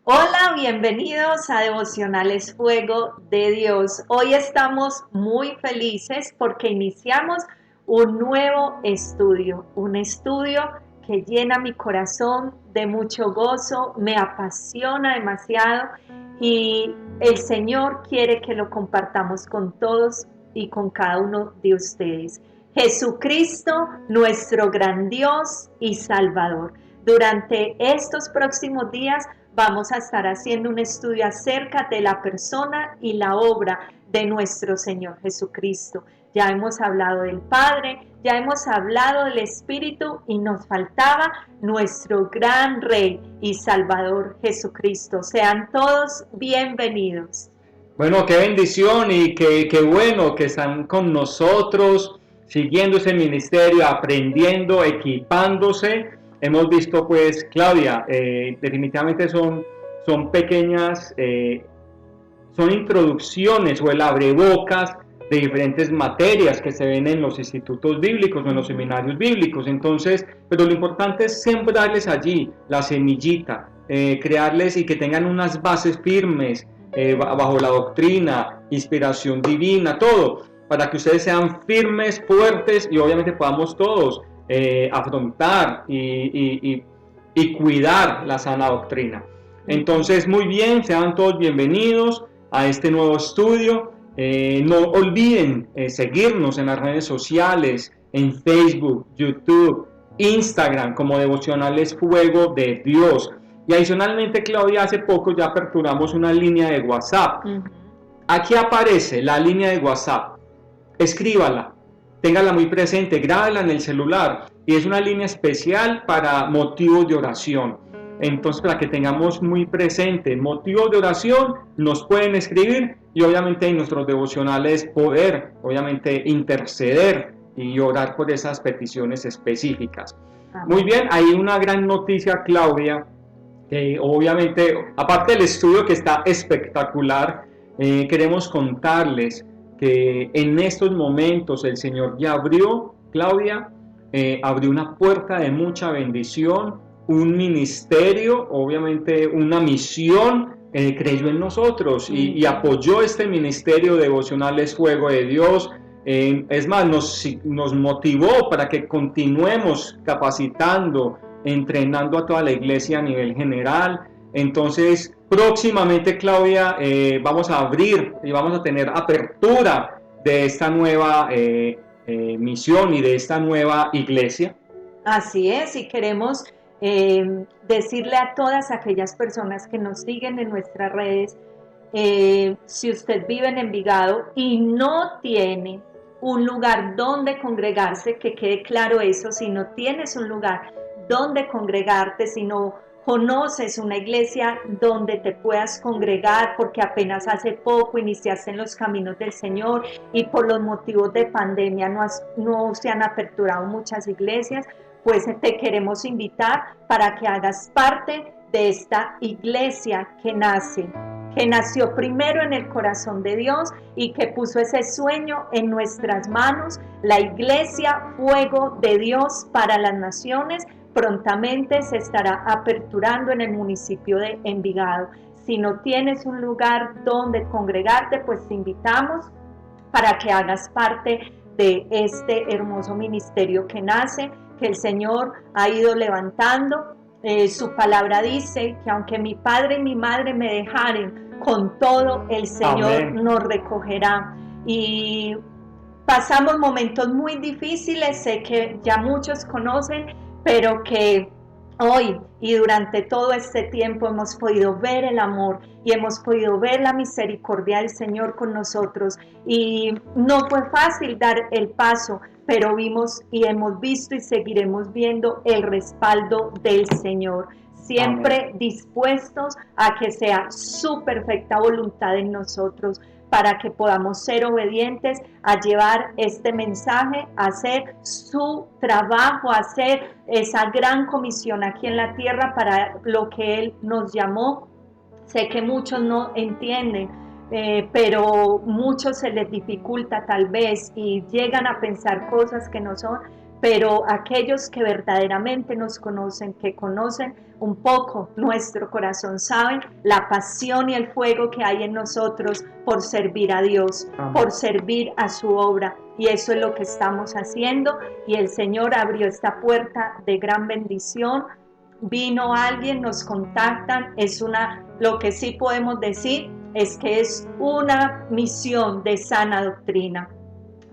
Hola, bienvenidos a Devocionales Fuego de Dios. Hoy estamos muy felices porque iniciamos un nuevo estudio, un estudio que llena mi corazón de mucho gozo, me apasiona demasiado y el Señor quiere que lo compartamos con todos y con cada uno de ustedes. Jesucristo, nuestro gran Dios y Salvador. Durante estos próximos días vamos a estar haciendo un estudio acerca de la persona y la obra de nuestro Señor Jesucristo. Ya hemos hablado del Padre, ya hemos hablado del Espíritu y nos faltaba nuestro gran Rey y Salvador Jesucristo. Sean todos bienvenidos. Bueno, qué bendición y qué bueno que están con nosotros, siguiendo ese ministerio, aprendiendo, equipándose. Hemos visto pues, Claudia, definitivamente son pequeñas, son introducciones o el abrebocas de diferentes materias que se ven en los institutos bíblicos o en los seminarios bíblicos. Entonces, pero lo importante es sembrarles allí la semillita, crearles y que tengan unas bases firmes bajo la doctrina, inspiración divina, todo, para que ustedes sean firmes, fuertes y obviamente podamos todos afrontar y cuidar la sana doctrina. Entonces, muy bien, sean todos bienvenidos a este nuevo estudio. No olviden seguirnos en las redes sociales, en Facebook, YouTube, Instagram, como Devocionales Fuego de Dios. Y adicionalmente, Claudia, hace poco ya aperturamos una línea de WhatsApp. Aquí aparece la línea de WhatsApp. Escríbala, téngala muy presente, grábala en el celular. Y es una línea especial para motivos de oración. Entonces, para que tengamos muy presente motivos de oración, nos pueden escribir y obviamente en nuestros devocionales poder, obviamente, interceder y orar por esas peticiones específicas. Muy bien, hay una gran noticia, Claudia, que obviamente, aparte del estudio que está espectacular, queremos contarles que en estos momentos el Señor ya abrió, Claudia, abrió una puerta de mucha bendición, un ministerio, obviamente una misión, creyó en nosotros y apoyó este ministerio Devocionales Fuego de Dios. Es más, nos motivó para que continuemos capacitando, entrenando a toda la iglesia a nivel general. Entonces, próximamente, Claudia, vamos a abrir y vamos a tener apertura de esta nueva misión y de esta nueva iglesia. Así es, y queremos decirle a todas aquellas personas que nos siguen en nuestras redes, si usted vive en Envigado y no tiene un lugar donde congregarse, que quede claro eso, si no tienes un lugar donde congregarte, si no conoces una iglesia donde te puedas congregar, porque apenas hace poco iniciaste en los caminos del Señor y por los motivos de pandemia no se han aperturado muchas iglesias, pues te queremos invitar para que hagas parte de esta iglesia que nació primero en el corazón de Dios y que puso ese sueño en nuestras manos, la iglesia Fuego de Dios para las Naciones. Prontamente se estará aperturando en el municipio de Envigado. Si no tienes un lugar donde congregarte, pues te invitamos para que hagas parte de este hermoso ministerio que nace, que el Señor ha ido levantando. Su palabra dice que aunque mi padre y mi madre me dejaren, con todo el Señor Amén. Nos recogerá. Y pasamos momentos muy difíciles, sé que ya muchos conocen, pero que hoy y durante todo este tiempo hemos podido ver el amor y hemos podido ver la misericordia del Señor con nosotros. Y no fue fácil dar el paso, pero vimos y hemos visto y seguiremos viendo el respaldo del Señor. Siempre Amén. Dispuestos a que sea su perfecta voluntad en nosotros, para que podamos ser obedientes a llevar este mensaje, a hacer su trabajo, a hacer esa gran comisión aquí en la tierra para lo que Él nos llamó. Sé que muchos no entienden, pero muchos se les dificulta tal vez y llegan a pensar cosas que no son, pero aquellos que verdaderamente nos conocen, que conocen un poco nuestro corazón, saben la pasión y el fuego que hay en nosotros por servir a Dios, por servir a su obra. Y eso es lo que estamos haciendo, y el Señor abrió esta puerta de gran bendición. Vino alguien, nos contactan, lo que sí podemos decir es que es una misión de sana doctrina.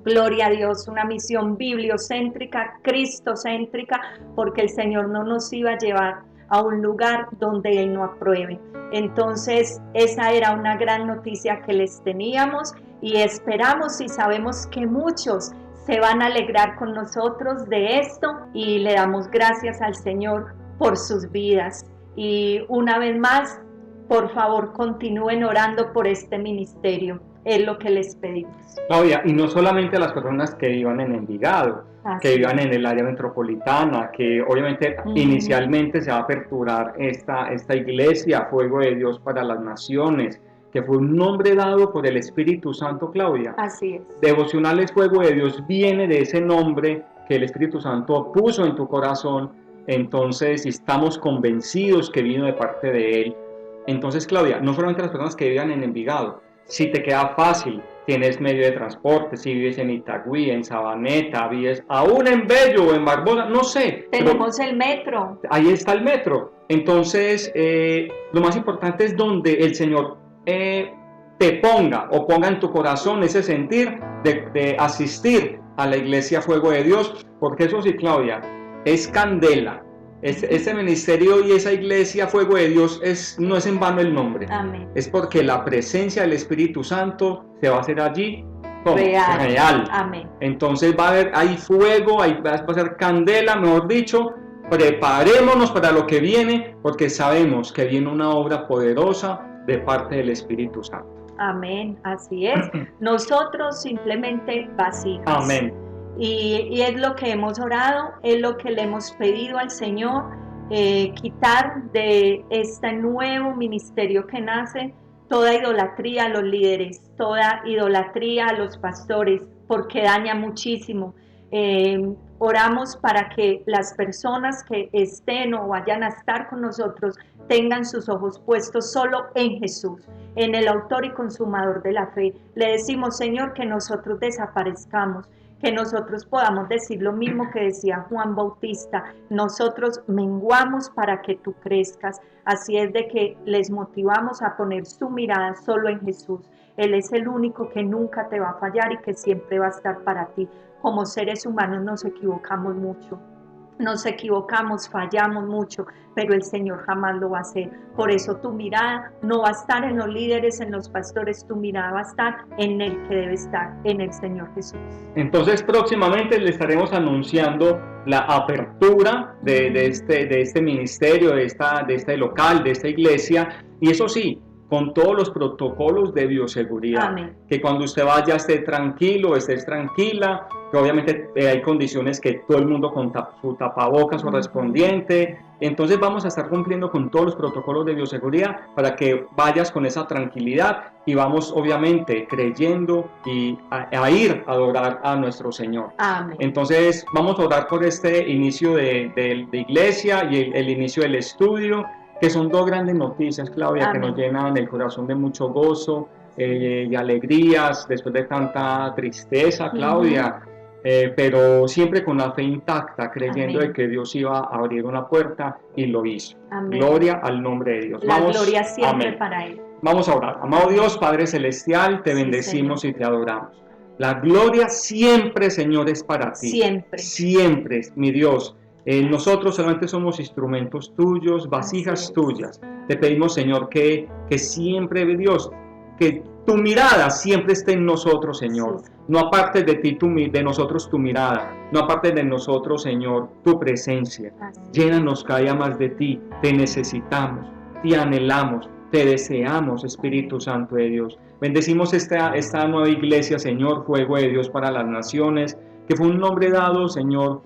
Gloria a Dios, una misión bibliocéntrica, cristocéntrica, porque el Señor no nos iba a llevar a un lugar donde Él no apruebe. Entonces, esa era una gran noticia que les teníamos, y esperamos y sabemos que muchos se van a alegrar con nosotros de esto, y le damos gracias al Señor por sus vidas. Y una vez más, por favor, continúen orando por este ministerio. Es lo que les pedimos. Claudia, y no solamente a las personas que vivan en Envigado, que vivan en el área metropolitana, que obviamente inicialmente se va a aperturar esta iglesia, Fuego de Dios para las Naciones, que fue un nombre dado por el Espíritu Santo, Claudia. Así es. Devocionales Fuego de Dios viene de ese nombre que el Espíritu Santo puso en tu corazón. Entonces, estamos convencidos que vino de parte de Él. Entonces, Claudia, no solamente las personas que vivan en Envigado, si te queda fácil, tienes medio de transporte, si vives en Itagüí, en Sabaneta, vives aún en Bello o en Barbosa, no sé. Tenemos el metro. Ahí está el metro. Entonces, lo más importante es donde el Señor te ponga o ponga en tu corazón ese sentir de asistir a la iglesia Fuego de Dios, porque eso sí, Claudia, es candela. Este ministerio y esa iglesia Fuego de Dios no es en vano el nombre. Amén. Es porque la presencia del Espíritu Santo se va a hacer allí real. Amén. Entonces hay fuego, va a ser candela, mejor dicho. Preparémonos para lo que viene, porque sabemos que viene una obra poderosa de parte del Espíritu Santo. Amén, así es. Nosotros simplemente vasijas. Amén. Y es lo que hemos orado, es lo que le hemos pedido al Señor, quitar de este nuevo ministerio que nace toda idolatría a los líderes, toda idolatría a los pastores, porque daña muchísimo. Oramos para que las personas que estén o vayan a estar con nosotros tengan sus ojos puestos solo en Jesús, en el autor y consumador de la fe. Le decimos, Señor, que nosotros desaparezcamos, que nosotros podamos decir lo mismo que decía Juan Bautista: nosotros menguamos para que tú crezcas. Así es de que les motivamos a poner su mirada solo en Jesús. Él es el único que nunca te va a fallar y que siempre va a estar para ti. Como seres humanos nos equivocamos mucho. Nos equivocamos, fallamos mucho, pero el Señor jamás lo va a hacer. Por eso tu mirada no va a estar en los líderes, en los pastores, tu mirada va a estar en el que debe estar, en el Señor Jesús. Entonces próximamente le estaremos anunciando la apertura de este ministerio, de este local, de esta iglesia, y eso sí, con todos los protocolos de bioseguridad. Amén. Que cuando usted vaya esté tranquilo, estés tranquila, que obviamente hay condiciones que todo el mundo con su tapabocas correspondiente. Entonces vamos a estar cumpliendo con todos los protocolos de bioseguridad para que vayas con esa tranquilidad, y vamos obviamente creyendo y a ir a adorar a nuestro Señor. Amén. Entonces vamos a orar por este inicio de iglesia y el inicio del estudio, que son dos grandes noticias, Claudia. Amén. Que nos llenan el corazón de mucho gozo y alegrías después de tanta tristeza, Claudia. Pero siempre con la fe intacta, creyendo de que Dios iba a abrir una puerta, y lo hizo. Amén. Gloria al nombre de Dios. La gloria siempre. Amén. Para Él. Vamos a orar. Amado Dios, Padre Celestial, te bendecimos, Señor, y te adoramos. La gloria siempre, Señor, es para ti. Siempre. Siempre, mi Dios. Nosotros solamente somos instrumentos tuyos, vasijas tuyas. Te pedimos, Señor, que siempre, Dios, que tu mirada siempre esté en nosotros, Señor. Sí. No apartes de nosotros tu mirada. No apartes de nosotros, Señor, tu presencia. Llénanos cada día más de ti. Te necesitamos, te anhelamos, te deseamos, Espíritu Santo de Dios. Bendecimos esta nueva iglesia, Señor, Fuego de Dios para las Naciones, que fue un nombre dado, Señor,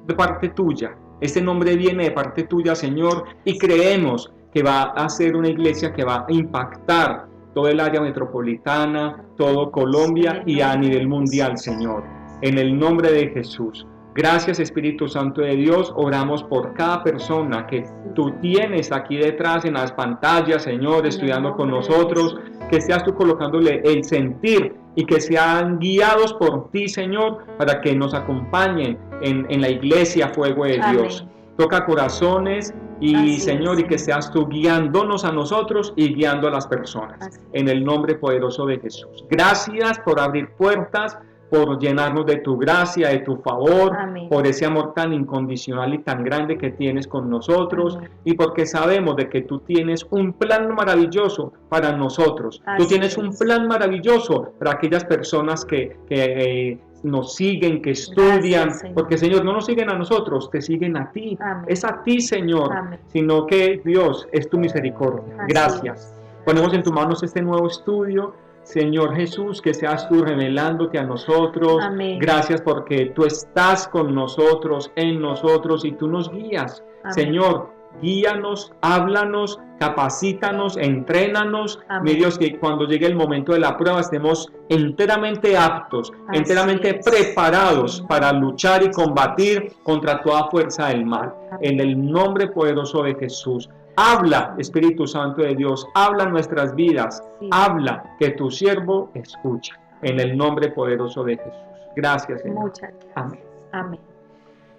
de parte tuya. Este nombre viene de parte tuya, Señor, y creemos que va a ser una iglesia que va a impactar todo el área metropolitana, todo Colombia y a nivel mundial, Señor. En el nombre de Jesús. Gracias, Espíritu Santo de Dios. Oramos por cada persona que tú tienes aquí detrás en las pantallas, Señor, estudiando con nosotros, que seas tú colocándole el sentir y que sean guiados por ti, Señor, para que nos acompañen en la iglesia Fuego de Dios. Amén. Toca corazones y, así Señor, y que seas tú guiándonos a nosotros y guiando a las personas. En el nombre poderoso de Jesús. Gracias por abrir puertas, por llenarnos de tu gracia, de tu favor, amén, por ese amor tan incondicional y tan grande que tienes con nosotros, amén, y porque sabemos de que tú tienes un plan maravilloso para nosotros. Así tú tienes un plan maravilloso para aquellas personas que nos siguen, que estudian. Gracias, Señor. Porque, Señor, no nos siguen a nosotros, te siguen a ti. Amén. Es a ti, Señor, amén, sino que, Dios, es tu misericordia. Así gracias. Es. Ponemos en tus manos este nuevo estudio. Señor Jesús, que seas tú revelándote a nosotros. Amén. Gracias porque tú estás con nosotros, en nosotros, y tú nos guías. Amén. Señor, guíanos, háblanos, capacítanos, entrénanos. Mi Dios, que cuando llegue el momento de la prueba estemos enteramente aptos, así enteramente es, preparados, amén, para luchar y combatir contra toda fuerza del mal. Amén. En el nombre poderoso de Jesús. Habla, Espíritu Santo de Dios, habla nuestras vidas, sí, habla, que tu siervo escucha, en el nombre poderoso de Jesús. Gracias, Señor. Muchas gracias. Amén. Amén.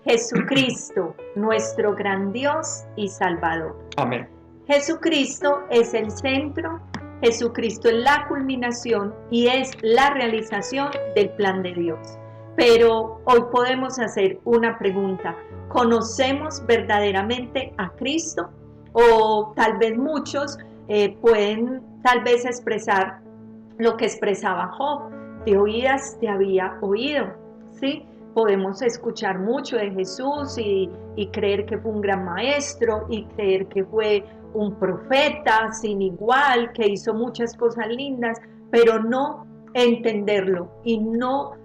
Jesucristo, nuestro gran Dios y Salvador. Amén. Jesucristo es el centro, Jesucristo es la culminación y es la realización del plan de Dios. Pero hoy podemos hacer una pregunta: ¿conocemos verdaderamente a Cristo? O tal vez muchos pueden tal vez expresar lo que expresaba Job: de oídas te había oído, ¿sí? Podemos escuchar mucho de Jesús y creer que fue un gran maestro y creer que fue un profeta sin igual, que hizo muchas cosas lindas, pero no entenderlo y no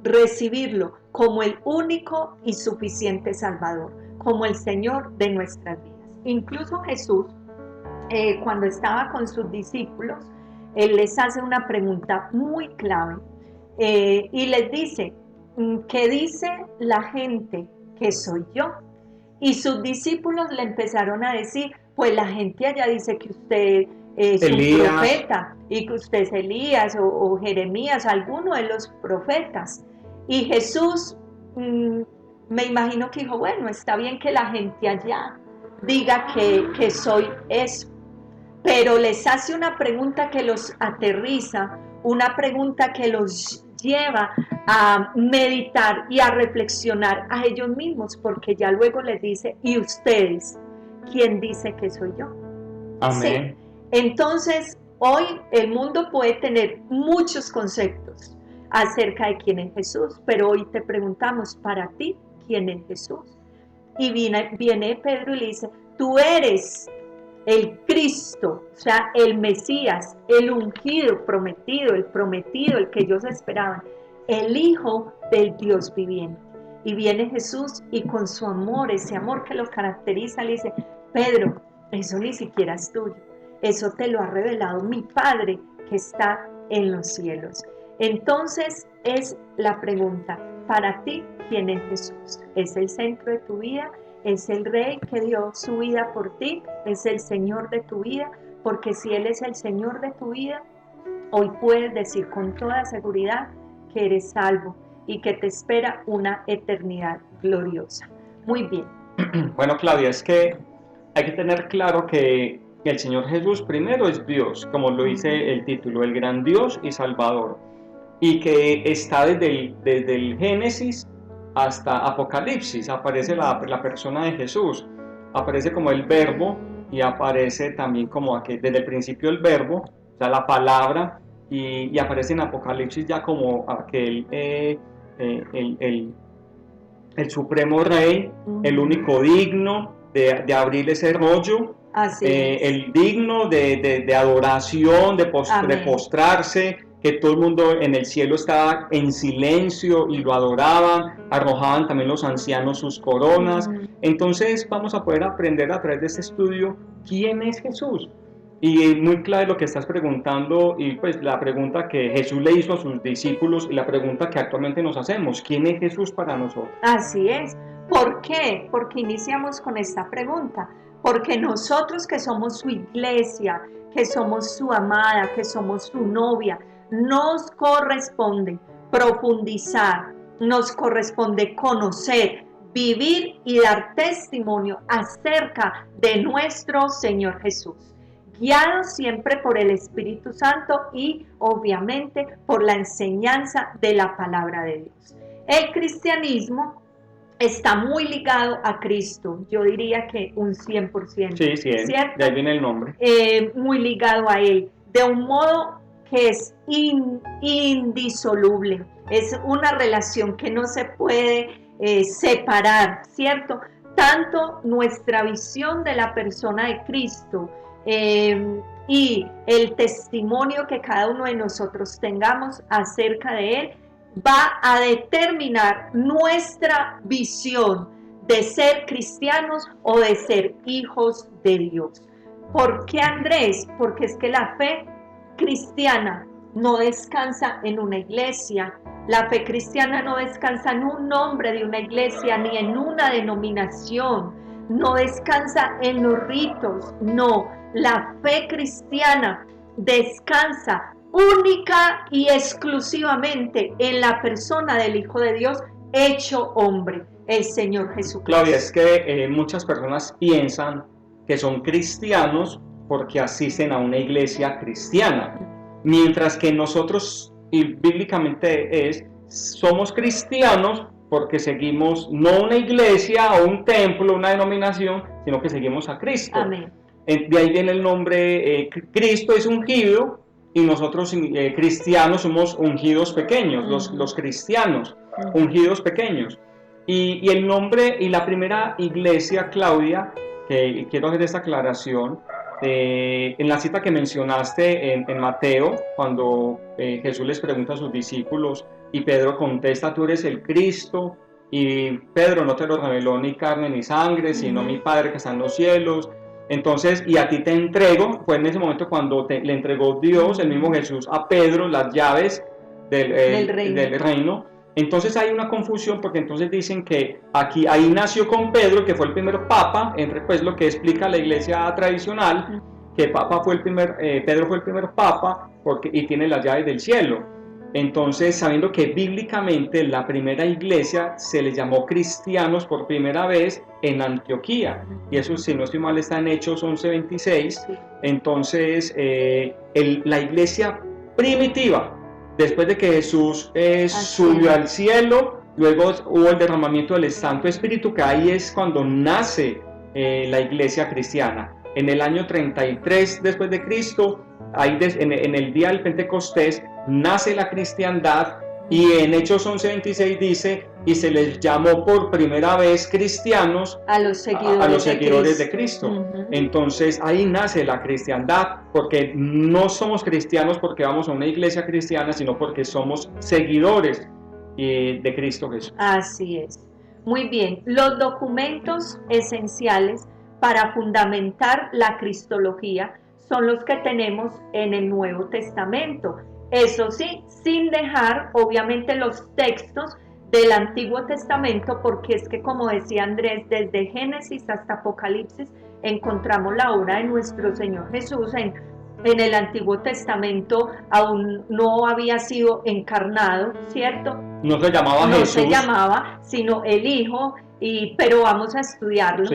recibirlo como el único y suficiente Salvador, como el Señor de nuestras vidas. Incluso Jesús, cuando estaba con sus discípulos, Él les hace una pregunta muy clave y les dice: ¿qué dice la gente que soy yo? Y sus discípulos le empezaron a decir: pues la gente allá dice que usted es Elías, un profeta, y que usted es Elías o Jeremías, alguno de los profetas. Y Jesús, me imagino que dijo: bueno, está bien que la gente allá diga que soy eso, pero les hace una pregunta que los aterriza, una pregunta que los lleva a meditar y a reflexionar a ellos mismos, porque ya luego les dice: ¿y ustedes? ¿Quién dice que soy yo? Amén. Sí. Entonces, hoy el mundo puede tener muchos conceptos acerca de quién es Jesús, pero hoy te preguntamos: para ti, ¿quién es Jesús? Y viene Pedro y le dice: tú eres el Cristo, o sea, el Mesías, el ungido, prometido, el que ellos esperaban, el Hijo del Dios viviente. Y viene Jesús y con su amor, ese amor que lo caracteriza, le dice: Pedro, eso ni siquiera es tuyo, eso te lo ha revelado mi Padre que está en los cielos. Entonces es la pregunta: para ti, ¿quién es Jesús? ¿Es el centro de tu vida? ¿Es el Rey que dio su vida por ti? ¿Es el Señor de tu vida? Porque si Él es el Señor de tu vida, hoy puedes decir con toda seguridad que eres salvo y que te espera una eternidad gloriosa. Muy bien. Bueno, Claudia, es que hay que tener claro que el Señor Jesús primero es Dios, como lo dice el título, el gran Dios y Salvador, y que está desde el Génesis hasta Apocalipsis. Aparece la persona de Jesús, aparece como el Verbo y aparece también como desde el principio el Verbo, o sea, la palabra, y aparece en Apocalipsis ya como aquel el supremo Rey, el único digno de abrir ese rollo, el digno de adoración, de postrarse, que todo el mundo en el cielo estaba en silencio y lo adoraban, arrojaban también los ancianos sus coronas. Entonces vamos a poder aprender a través de este estudio quién es Jesús. Y muy clave lo que estás preguntando y pues la pregunta que Jesús le hizo a sus discípulos y la pregunta que actualmente nos hacemos, ¿quién es Jesús para nosotros? Así es. ¿Por qué? Porque iniciamos con esta pregunta. Porque nosotros que somos su iglesia, que somos su amada, que somos su novia, nos corresponde profundizar, nos corresponde conocer, vivir y dar testimonio acerca de nuestro Señor Jesús, guiados siempre por el Espíritu Santo y obviamente por la enseñanza de la palabra de Dios. El cristianismo está muy ligado a Cristo, yo diría que un 100%, Sí, sí, ¿cierto? de ahí viene el nombre. Muy ligado a Él, de un modo que es indisoluble, es una relación que no se puede separar, ¿cierto? Tanto nuestra visión de la persona de Cristo y el testimonio que cada uno de nosotros tengamos acerca de Él, va a determinar nuestra visión de ser cristianos o de ser hijos de Dios. ¿Por qué, Andrés? Porque es que la fe cristiana no descansa en una iglesia, la fe cristiana no descansa en un nombre de una iglesia ni en una denominación, no descansa en los ritos, no, la fe cristiana descansa única y exclusivamente en la persona del Hijo de Dios hecho hombre, el Señor Jesucristo. Claudia, es que muchas personas piensan que son cristianos porque asisten a una iglesia cristiana, mientras que nosotros, y bíblicamente somos cristianos porque seguimos no una iglesia o un templo, una denominación, sino que seguimos a Cristo. Amén. De ahí viene el nombre, Cristo es ungido, y nosotros cristianos somos ungidos pequeños, los cristianos, ungidos pequeños. Y el nombre y la primera iglesia, Claudia, que quiero hacer esta aclaración, en la cita que mencionaste en Mateo, cuando Jesús les pregunta a sus discípulos y Pedro contesta, tú eres el Cristo, y Pedro, no te lo reveló ni carne ni sangre, sino mi Padre que está en los cielos. Entonces, y a ti te entrego, fue en ese momento cuando le entregó Dios, el mismo Jesús, a Pedro las llaves del reino. Entonces hay una confusión porque entonces dicen que ahí nació con Pedro, que fue el primer papa, entre pues lo que explica la iglesia tradicional, que Pedro fue el primer papa y tiene las llaves del cielo. Entonces, sabiendo que bíblicamente la primera iglesia se le llamó cristianos por primera vez en Antioquía, y eso, si no estoy mal, está en Hechos 11:26. Entonces, la iglesia primitiva, después de que Jesús subió al cielo, luego hubo el derramamiento del Santo Espíritu, que ahí es cuando nace la iglesia cristiana. En el año 33 después de Cristo, ahí en el día del Pentecostés, nace la cristiandad, y en Hechos 11:26 dice, y se les llamó por primera vez cristianos a los seguidores de Cristo. Entonces ahí nace la cristiandad, porque no somos cristianos porque vamos a una iglesia cristiana, sino porque somos seguidores de Cristo Jesús. Así es. Muy bien, los documentos esenciales para fundamentar la cristología son los que tenemos en el Nuevo Testamento. Eso sí, sin dejar obviamente los textos del Antiguo Testamento, porque es que, como decía Andrés, desde Génesis hasta Apocalipsis encontramos la obra de nuestro Señor Jesús. En el Antiguo Testamento aún no había sido encarnado, ¿cierto? No se llamaba Jesús. No se llamaba, sino el Hijo, pero vamos a estudiarlo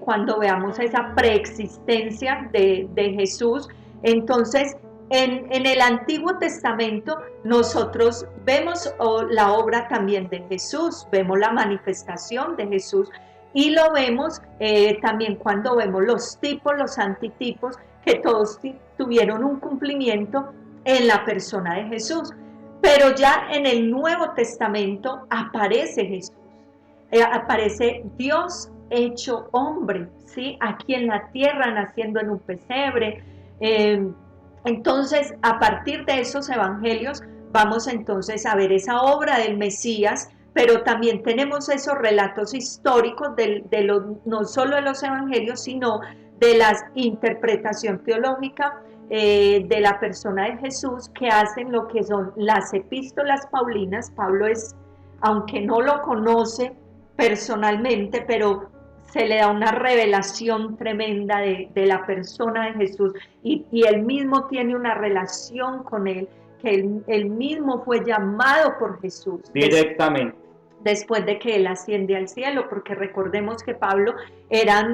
cuando veamos esa preexistencia de Jesús. Entonces, en el Antiguo Testamento nosotros vemos la obra también de Jesús, vemos la manifestación de Jesús, y lo vemos también cuando vemos los tipos, los antitipos, que todos tuvieron un cumplimiento en la persona de Jesús. Pero ya en el Nuevo Testamento aparece Jesús, aparece Dios hecho hombre, ¿sí? Aquí en la tierra, naciendo en un pesebre. Entonces, a partir de esos evangelios, vamos entonces a ver esa obra del Mesías, pero también tenemos esos relatos históricos no solo de los evangelios, sino de la interpretación teológica de la persona de Jesús, que hacen lo que son las epístolas paulinas. Pablo aunque no lo conoce personalmente, pero se le da una revelación tremenda de la persona de Jesús, y él mismo tiene una relación con él, que él mismo fue llamado por Jesús directamente después de que él asciende al cielo, porque recordemos que Pablo era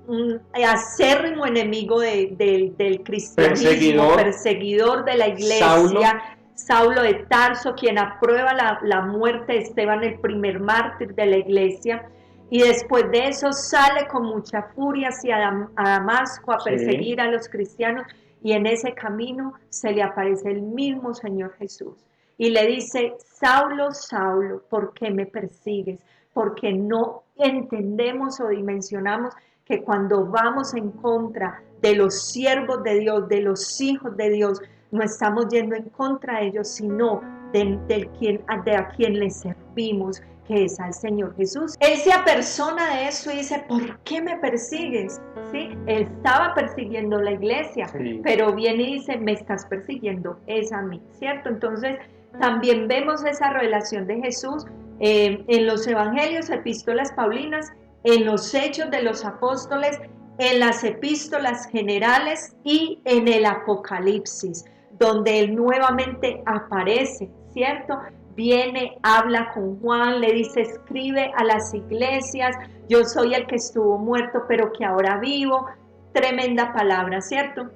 un acérrimo enemigo del cristianismo, perseguidor de la iglesia, Saulo de Tarso, quien aprueba la muerte de Esteban, el primer mártir de la iglesia, y después de eso sale con mucha furia hacia Damasco a perseguir a los cristianos, y en ese camino se le aparece el mismo Señor Jesús y le dice: Saulo, Saulo, ¿por qué me persigues? Porque no entendemos o dimensionamos que cuando vamos en contra de los siervos de Dios, de los hijos de Dios, no estamos yendo en contra de ellos, sino de a quien les servimos, que es al Señor Jesús. Él se apersona de eso y dice: ¿por qué me persigues? ¿Sí? Él estaba persiguiendo la iglesia, pero viene y dice: me estás persiguiendo, es a mí, ¿cierto? Entonces también vemos esa revelación de Jesús en los evangelios, epístolas paulinas, en los hechos de los apóstoles, en las epístolas generales y en el Apocalipsis, donde él nuevamente aparece, ¿cierto? Viene, habla con Juan, le dice: escribe a las iglesias, yo soy el que estuvo muerto pero que ahora vivo. Tremenda palabra, ¿cierto?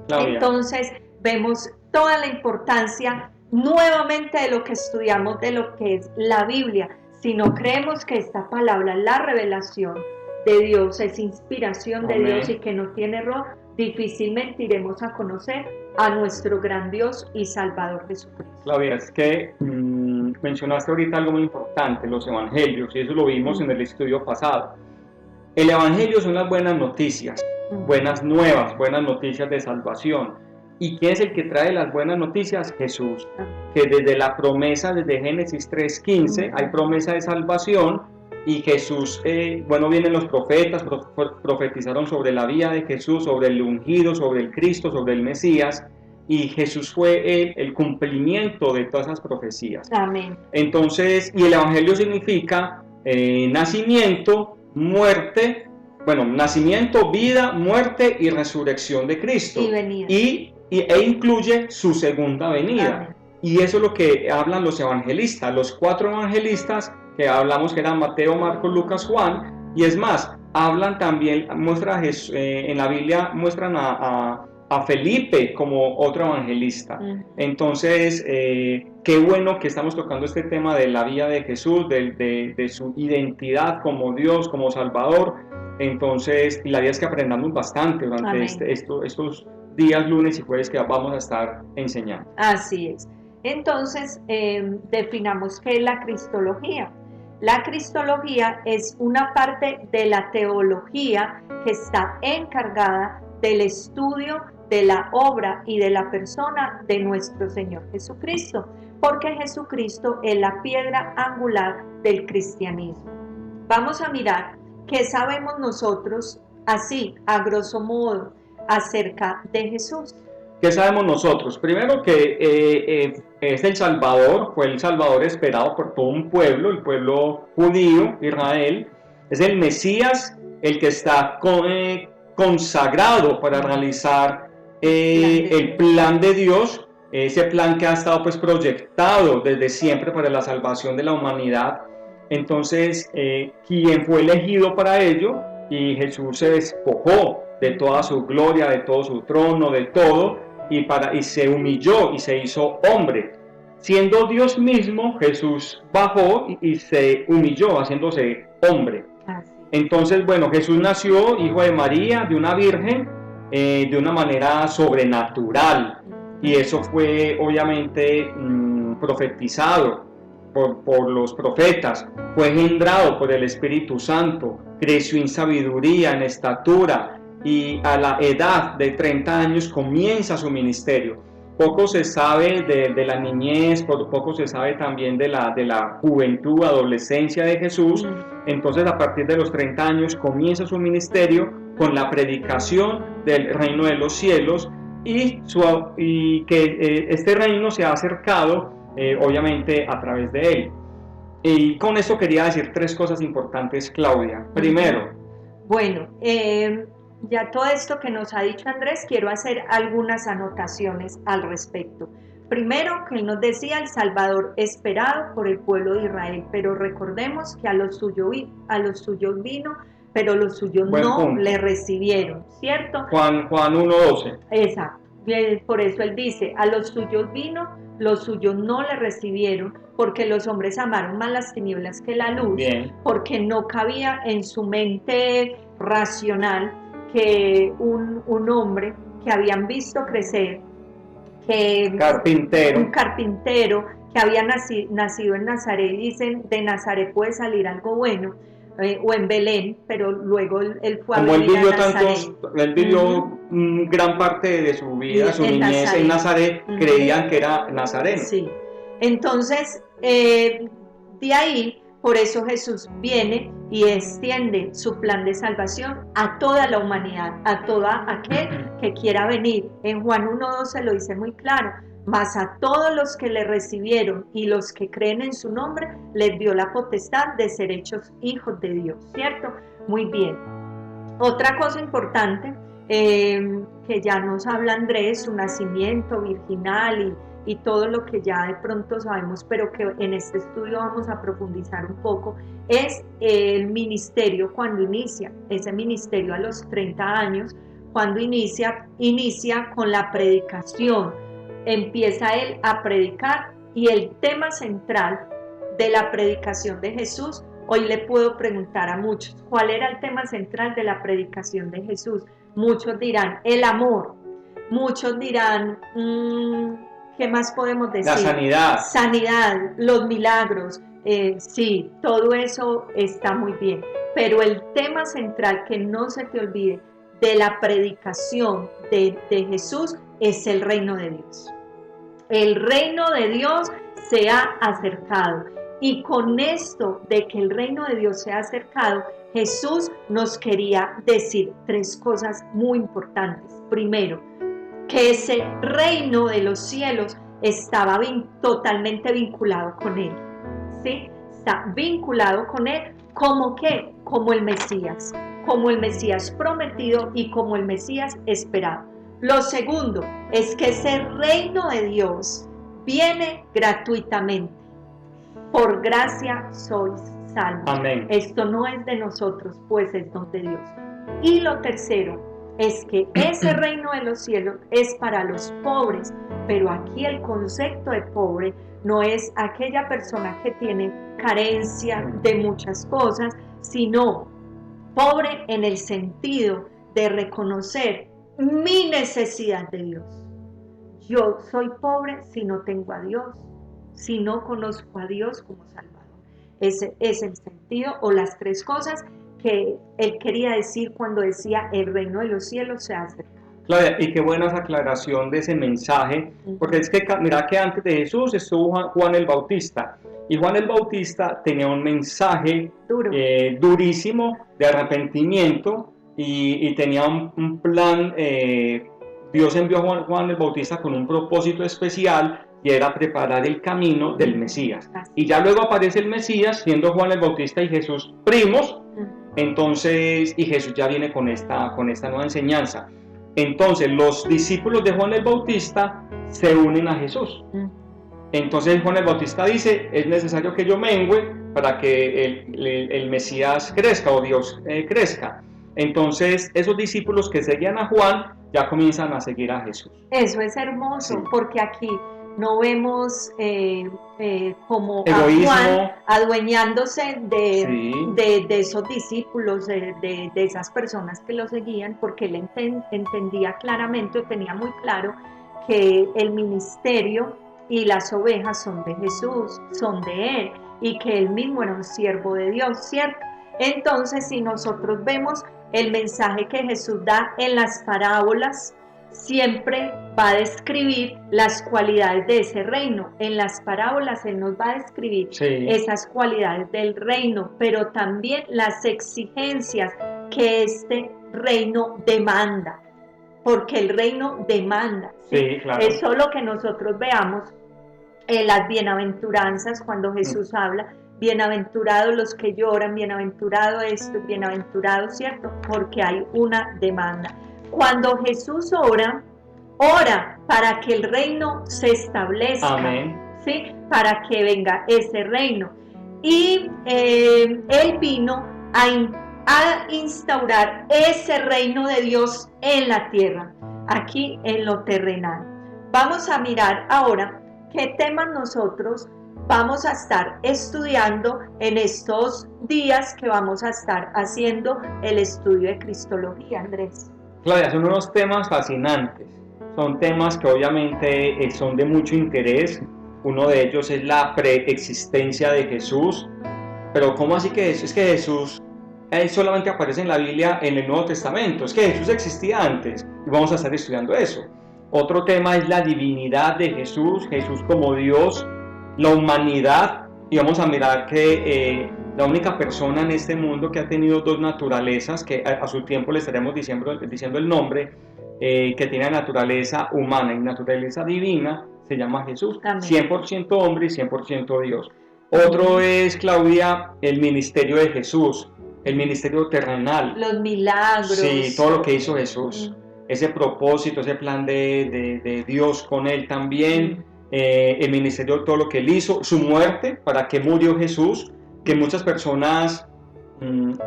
Claudia. Entonces vemos toda la importancia nuevamente de lo que estudiamos, de lo que es la Biblia. Si no creemos que esta palabra, la revelación de Dios, es inspiración de Dios y que no tiene error, difícilmente iremos a conocer a nuestro gran Dios y Salvador Jesucristo. Claudia, es que mencionaste ahorita algo muy importante, los evangelios, y eso lo vimos en el estudio pasado. El evangelio son las buenas noticias, buenas nuevas, buenas noticias de salvación. ¿Y quién es el que trae las buenas noticias? Jesús, que desde la promesa, desde Génesis 3:15, hay promesa de salvación, y Jesús, vienen los profetas, profetizaron sobre la vida de Jesús, sobre el ungido, sobre el Cristo, sobre el Mesías, y Jesús fue el cumplimiento de todas esas profecías. Amén. Entonces, y el evangelio significa nacimiento, muerte, nacimiento, vida, muerte y resurrección de Cristo. Y venida. E incluye su segunda venida. Amén. Y eso es lo que hablan los evangelistas, los 4 evangelistas que hablamos, que eran Mateo, Marcos, Lucas, Juan, y es más, hablan también, en la Biblia muestran a Felipe como otro evangelista. Entonces, qué bueno que estamos tocando este tema de la vida de Jesús, de su identidad como Dios, como Salvador. Entonces, y la idea es que aprendamos bastante durante estos días, lunes y jueves, que vamos a estar enseñando. Así es. Entonces, definamos qué es la cristología. La cristología es una parte de la teología que está encargada del estudio de la obra y de la persona de nuestro Señor Jesucristo, porque Jesucristo es la piedra angular del cristianismo. Vamos a mirar qué sabemos nosotros, así, a grosso modo, acerca de Jesús. ¿Qué sabemos nosotros? Primero que es el Salvador, fue el Salvador esperado por todo un pueblo, el pueblo judío, Israel. Es el Mesías, el que está consagrado para realizar el plan de Dios, ese plan que ha estado proyectado desde siempre para la salvación de la humanidad. Entonces, quien fue elegido para ello, y Jesús se despojó de toda su gloria, de todo su trono, de todo, y se humilló y se hizo hombre. Siendo Dios mismo, Jesús bajó y se humilló, haciéndose hombre. Entonces, Jesús nació hijo de María, de una virgen, de una manera sobrenatural, y eso fue obviamente profetizado por los profetas. Fue engendrado por el Espíritu Santo, creció en sabiduría, en estatura, y a la edad de 30 años comienza su ministerio. poco se sabe de la niñez, poco se sabe también de la juventud, adolescencia de Jesús. Entonces, a partir de los 30 años comienza su ministerio con la predicación del reino de los cielos y que este reino se ha acercado, obviamente, a través de él. Y con esto quería decir 3 cosas importantes, Claudia. Primero. Bueno, ya todo esto que nos ha dicho Andrés, quiero hacer algunas anotaciones al respecto. Primero, que él nos decía, el Salvador esperado por el pueblo de Israel, pero recordemos que a los suyos vino, pero los suyos no le recibieron, ¿cierto? Juan 1:12. Exacto. Por eso él dice, a los suyos vino, los suyos no le recibieron, porque los hombres amaron más las tinieblas que la luz. Bien. Porque no cabía en su mente racional que un hombre que habían visto crecer, un carpintero que había nacido en Nazaret, dicen, de Nazaret puede salir algo bueno, o en Belén, pero luego él fue a vivir a Nazaret. Él vivió gran parte de su vida, su niñez en Nazaret, creían que era nazareno. Sí, entonces de ahí, por eso Jesús viene y extiende su plan de salvación a toda la humanidad, a toda aquel que quiera venir. En Juan 1:12 lo dice muy claro, mas a todos los que le recibieron y los que creen en su nombre, les dio la potestad de ser hechos hijos de Dios, ¿cierto? Muy bien. Otra cosa importante que ya nos habla Andrés, su nacimiento virginal y todo lo que ya de pronto sabemos, pero que en este estudio vamos a profundizar un poco, es el ministerio cuando inicia, ese ministerio a los 30 años, cuando inicia con la predicación. Empieza él a predicar y el tema central de la predicación de Jesús, hoy le puedo preguntar a muchos, ¿cuál era el tema central de la predicación de Jesús? Muchos dirán, el amor. Muchos dirán, ¿qué más podemos decir? La sanidad. Sanidad, los milagros. Sí, todo eso está muy bien. Pero el tema central, que no se te olvide, de la predicación de Jesús es el reino de Dios. El reino de Dios se ha acercado. Y con esto de que el reino de Dios se ha acercado, Jesús nos quería decir 3 cosas muy importantes. Primero, que ese reino de los cielos estaba totalmente vinculado con él. ¿Sí? Está vinculado con él, ¿como qué? Como el Mesías prometido y como el Mesías esperado. Lo segundo es que ese reino de Dios viene gratuitamente. Por gracia sois salvos. Amén. Esto no es de nosotros, pues es don de Dios. Y lo tercero es que ese reino de los cielos es para los pobres, pero aquí el concepto de pobre no es aquella persona que tiene carencia de muchas cosas, sino pobre en el sentido de reconocer mi necesidad de Dios. Yo soy pobre si no tengo a Dios, si no conozco a Dios como Salvador. Ese es el sentido o las 3 cosas que él quería decir cuando decía el reino de los cielos se acerca. Claudia, y qué buena esa aclaración de ese mensaje, porque es que mira que antes de Jesús estuvo Juan el Bautista, y Juan el Bautista tenía un mensaje durísimo de arrepentimiento y tenía un plan. Dios envió a Juan el Bautista con un propósito especial y era preparar el camino del Mesías. Y ya luego aparece el Mesías, siendo Juan el Bautista y Jesús primos. Entonces, y Jesús ya viene con esta nueva enseñanza. Entonces los discípulos de Juan el Bautista se unen a Jesús. Entonces Juan el Bautista dice, es necesario que yo mengüe para que el Mesías crezca o Dios crezca. Entonces esos discípulos que seguían a Juan ya comienzan a seguir a Jesús. Eso es hermoso, sí. Porque aquí no vemos como egoísmo, a Juan adueñándose de esos discípulos, de esas personas que lo seguían, porque él entendía claramente, tenía muy claro que el ministerio y las ovejas son de Jesús, son de él, y que él mismo era un siervo de Dios, ¿cierto? Entonces, si nosotros vemos el mensaje que Jesús da en las parábolas, siempre va a describir las cualidades de ese reino. En las parábolas Él nos va a describir esas cualidades del reino, pero también las exigencias que este reino demanda, porque el reino demanda. Sí, claro. Es solo que nosotros veamos las bienaventuranzas cuando Jesús habla. Bienaventurados los que lloran, bienaventurado esto, bienaventurado, ¿cierto? Porque hay una demanda. Cuando Jesús ora para que el reino se establezca. Amén. ¿Sí? Para que venga ese reino. Y Él vino a instaurar ese reino de Dios en la tierra, aquí en lo terrenal. Vamos a mirar ahora qué temas nosotros vamos a estar estudiando en estos días que vamos a estar haciendo el estudio de Cristología, Andrés. Claudia, son unos temas fascinantes, son temas que obviamente son de mucho interés. Uno de ellos es la preexistencia de Jesús, pero ¿cómo así que es que Jesús solamente aparece en la Biblia en el Nuevo Testamento? Es que Jesús existía antes y vamos a estar estudiando eso. Otro tema es la divinidad de Jesús, Jesús como Dios, la humanidad, y vamos a mirar que la única persona en este mundo que ha tenido dos naturalezas, que a su tiempo le estaremos diciendo el nombre, que tiene naturaleza humana y naturaleza divina, se llama Jesús. Amén. 100% hombre y 100% Dios. Otro es, Claudia, el ministerio de Jesús, el ministerio terrenal. Los milagros. Sí, todo lo que hizo Jesús. Ese propósito, ese plan de Dios con él también. El ministerio, todo lo que él hizo, su muerte, para que murió Jesús, que muchas personas,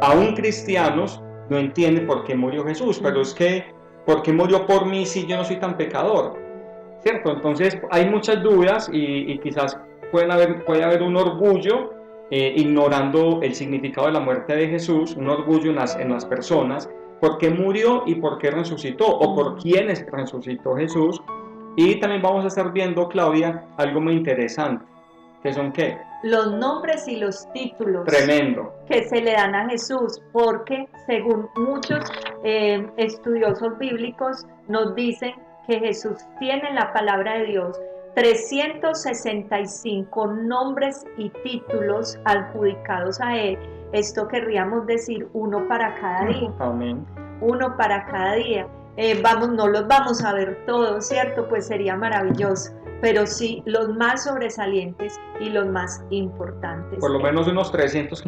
aún cristianos, no entienden por qué murió Jesús, pero es que, ¿por qué murió por mí si yo no soy tan pecador? ¿Cierto? Entonces hay muchas dudas y quizás puede haber un orgullo ignorando el significado de la muerte de Jesús, un orgullo en las personas, por qué murió y por qué resucitó, o por quiénes resucitó Jesús. Y también vamos a estar viendo, Claudia, algo muy interesante, que son ¿qué? Los nombres y los títulos. Tremendo. Que se le dan a Jesús, porque según muchos estudiosos bíblicos nos dicen que Jesús tiene en la palabra de Dios 365 nombres y títulos adjudicados a Él. Esto querríamos decir uno para cada día. Amén. Uno para cada día. No los vamos a ver todos, ¿cierto? Pues sería maravilloso, pero sí los más sobresalientes y los más importantes. Por lo menos unos 300.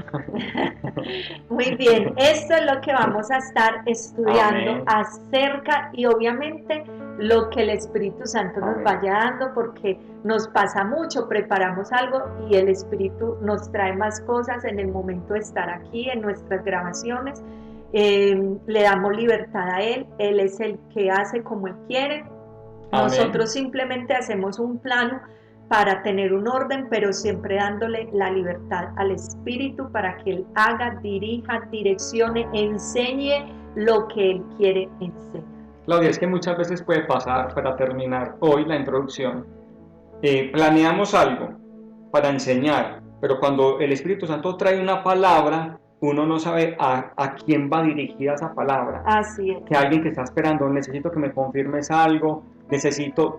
Muy bien, esto es lo que vamos a estar estudiando. Amén. Acerca, y obviamente lo que el Espíritu Santo nos vaya dando, porque nos pasa mucho, preparamos algo y el Espíritu nos trae más cosas en el momento de estar aquí en nuestras grabaciones. Le damos libertad a Él es el que hace como Él quiere. Nosotros simplemente hacemos un plano para tener un orden, pero siempre dándole la libertad al Espíritu para que Él haga, dirija, direccione, enseñe lo que Él quiere enseñar. Claudia, es que muchas veces puede pasar, para terminar hoy la introducción, planeamos algo para enseñar, pero cuando el Espíritu Santo trae una palabra, uno no sabe a quién va dirigida esa palabra. Así es. Que alguien que está esperando, necesito que me confirmes algo,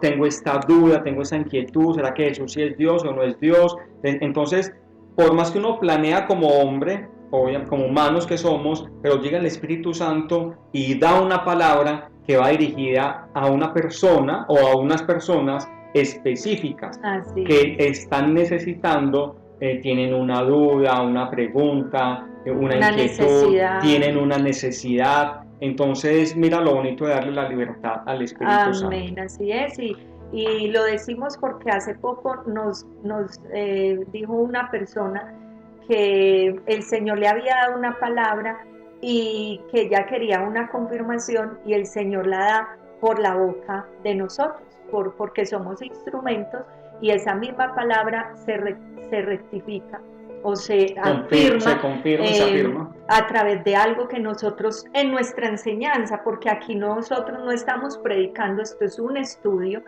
tengo esta duda, tengo esta inquietud, ¿será que Jesús sí es Dios o no es Dios? Entonces, por más que uno planea como hombre, como humanos que somos, pero llega el Espíritu Santo y da una palabra que va dirigida a una persona o a unas personas específicas. Así que están necesitando, tienen una duda, una pregunta, una inquietud, necesidad. Tienen una necesidad. Entonces, mira lo bonito de darle la libertad al Espíritu Santo. Amén, así es. Y lo decimos porque hace poco nos dijo una persona que el Señor le había dado una palabra y que ella quería una confirmación, y el Señor la da por la boca de nosotros, porque somos instrumentos, y esa misma palabra se rectifica o se afirma a través de algo que nosotros en nuestra enseñanza, porque aquí nosotros no estamos predicando, esto es un estudio,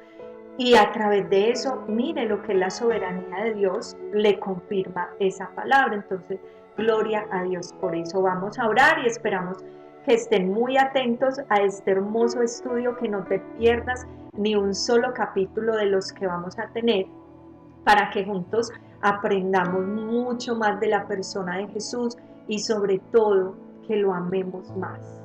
y a través de eso, mire lo que es la soberanía de Dios, le confirma esa palabra. Entonces, gloria a Dios por eso. Vamos a orar y esperamos que estén muy atentos a este hermoso estudio, que no te pierdas ni un solo capítulo de los que vamos a tener, para que juntos aprendamos mucho más de la persona de Jesús y sobre todo que lo amemos más,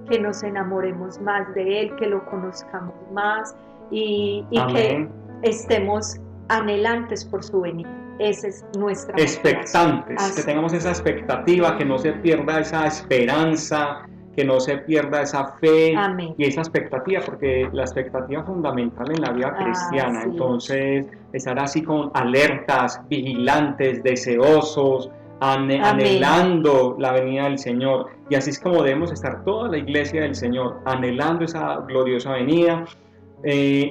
que nos enamoremos más de Él, que lo conozcamos más y que estemos anhelantes por su venida. Esa es nuestra expectantes, que tengamos esa expectativa, que no se pierda esa esperanza, que no se pierda esa fe. Amén. Y esa expectativa, porque la expectativa es fundamental en la vida cristiana. Sí. Entonces, estar así con alertas, vigilantes, deseosos, anhelando la venida del Señor. Y así es como debemos estar toda la iglesia del Señor, anhelando esa gloriosa venida.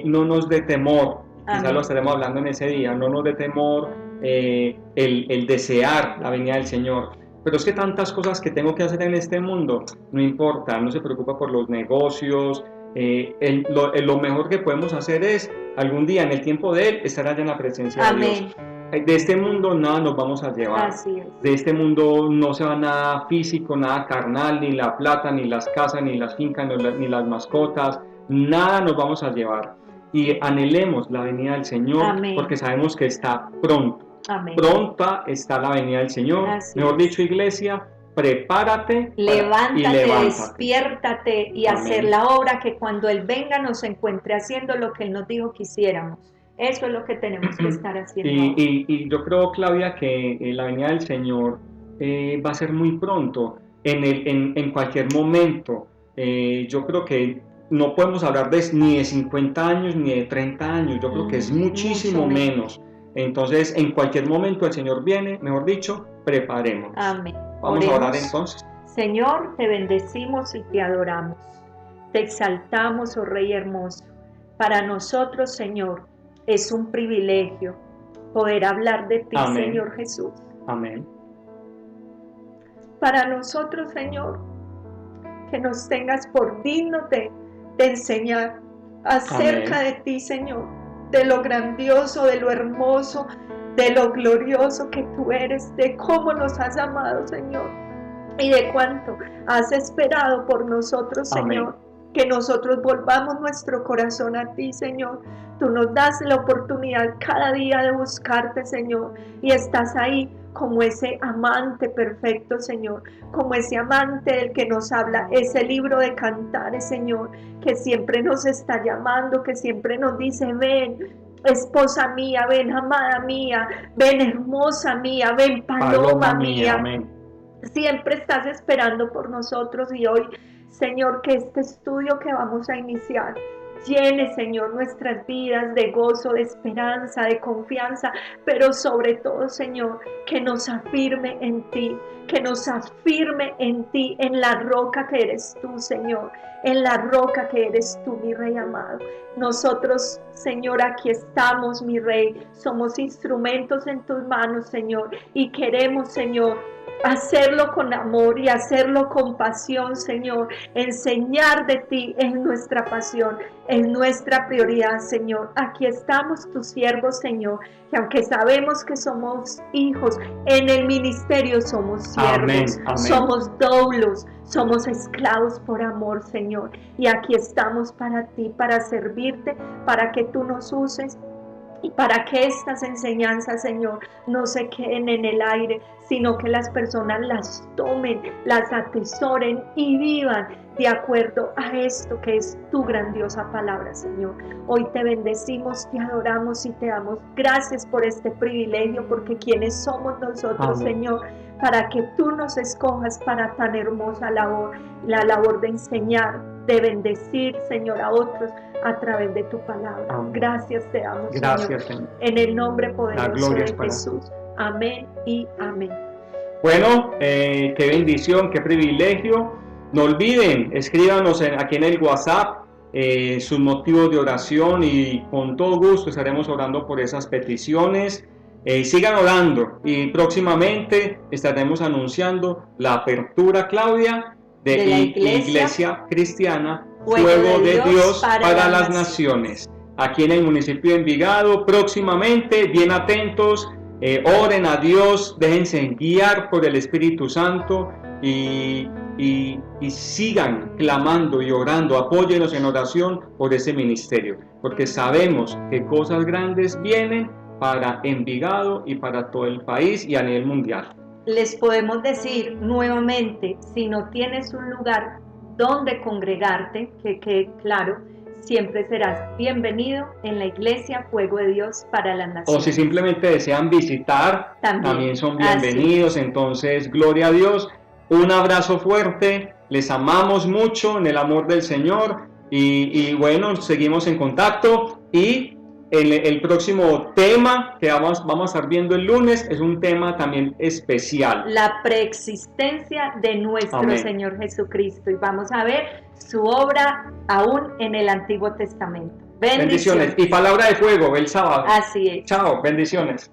No nos dé temor, quizás lo estaremos hablando en ese día, no nos dé temor el desear la venida del Señor. Pero es que tantas cosas que tengo que hacer en este mundo, no importa, no se preocupa por los negocios. Lo mejor que podemos hacer es, algún día en el tiempo de Él, estar allá en la presencia de Dios. De este mundo nada nos vamos a llevar. De este mundo no se va nada físico, nada carnal, ni la plata, ni las casas, ni las fincas, ni las mascotas, nada nos vamos a llevar. Y anhelemos la venida del Señor. Amén. Porque sabemos que está pronto. Amén. Pronta está la venida del Señor. Mejor dicho, iglesia, prepárate, levántate, despiértate y Amén. Hacer la obra, que cuando Él venga nos encuentre haciendo lo que Él nos dijo que hiciéramos. Eso es lo que tenemos que estar haciendo. Y yo creo, Claudia, que la venida del Señor va a ser muy pronto, en cualquier momento. Yo creo que no podemos hablar ni de 50 años ni de 30 años. Yo creo que es muchísimo menos. Entonces, en cualquier momento el Señor viene, mejor dicho, preparémonos. Amén. Vamos a orar entonces. Señor, te bendecimos y te adoramos. Te exaltamos, oh Rey hermoso. Para nosotros, Señor, es un privilegio poder hablar de ti, Amén. Señor Jesús. Amén. Para nosotros, Señor, que nos tengas por digno de enseñar acerca Amén. De ti, Señor. De lo grandioso, de lo hermoso, de lo glorioso que tú eres, de cómo nos has amado, Señor, y de cuánto has esperado por nosotros, Señor. Amén. Que nosotros volvamos nuestro corazón a ti, Señor. Tú nos das la oportunidad cada día de buscarte, Señor, y estás ahí como ese amante perfecto, Señor, como ese amante del que nos habla ese libro de Cantares, Señor, que siempre nos está llamando, que siempre nos dice: ven, esposa mía, ven, amada mía, ven, hermosa mía, ven, paloma mía. Amén. Siempre estás esperando por nosotros, y hoy, Señor, que este estudio que vamos a iniciar llene, Señor, nuestras vidas de gozo, de esperanza, de confianza, pero sobre todo, Señor, que nos afirme en ti, que nos afirme en ti, en la roca que eres tú, Señor, en la roca que eres tú, mi Rey amado. Nosotros, Señor, aquí estamos, mi Rey, somos instrumentos en tus manos, Señor, y queremos, Señor, hacerlo con amor y hacerlo con pasión, Señor. Enseñar de ti es nuestra pasión, es nuestra prioridad, Señor. Aquí estamos tus siervos, Señor, que aunque sabemos que somos hijos, en el ministerio somos siervos, Amén. Amén. Somos doulos, somos esclavos por amor, Señor. Y aquí estamos para ti, para servirte, para que tú nos uses, y para que estas enseñanzas, Señor, no se queden en el aire, sino que las personas las tomen, las atesoren y vivan de acuerdo a esto que es tu grandiosa palabra, Señor. Hoy te bendecimos, te adoramos y te damos gracias por este privilegio, porque quienes somos nosotros, Amén. Señor, para que tú nos escojas para tan hermosa labor, la labor de enseñar, de bendecir, Señor, a otros a través de tu palabra. Amén. Gracias te damos, gracias, Señor. En el nombre poderoso de Jesús. Amén y amén. Bueno, qué bendición, qué privilegio. No olviden, escríbanos aquí en el WhatsApp sus motivos de oración, y con todo gusto estaremos orando por esas peticiones. Sigan orando, y próximamente estaremos anunciando la apertura, Claudia, de la iglesia cristiana Fuego de Dios para las Naciones, aquí en el municipio de Envigado. Próximamente, bien atentos, oren a Dios, déjense guiar por el Espíritu Santo, y y sigan clamando y orando, apóyenos en oración por ese ministerio, porque sabemos que cosas grandes vienen para Envigado y para todo el país y a nivel mundial. Les podemos decir nuevamente, si no tienes un lugar donde congregarte, que quede claro, siempre serás bienvenido en la Iglesia Fuego de Dios para las Naciones. O si simplemente desean visitar, también son bienvenidos. Entonces, gloria a Dios. Un abrazo fuerte, les amamos mucho en el amor del Señor y bueno, seguimos en contacto y el próximo tema que vamos a estar viendo el lunes es un tema también especial. La preexistencia de nuestro Amén. Señor Jesucristo y vamos a ver su obra aún en el Antiguo Testamento. Bendiciones. Y palabra de fuego el sábado. Así es. Chao, bendiciones.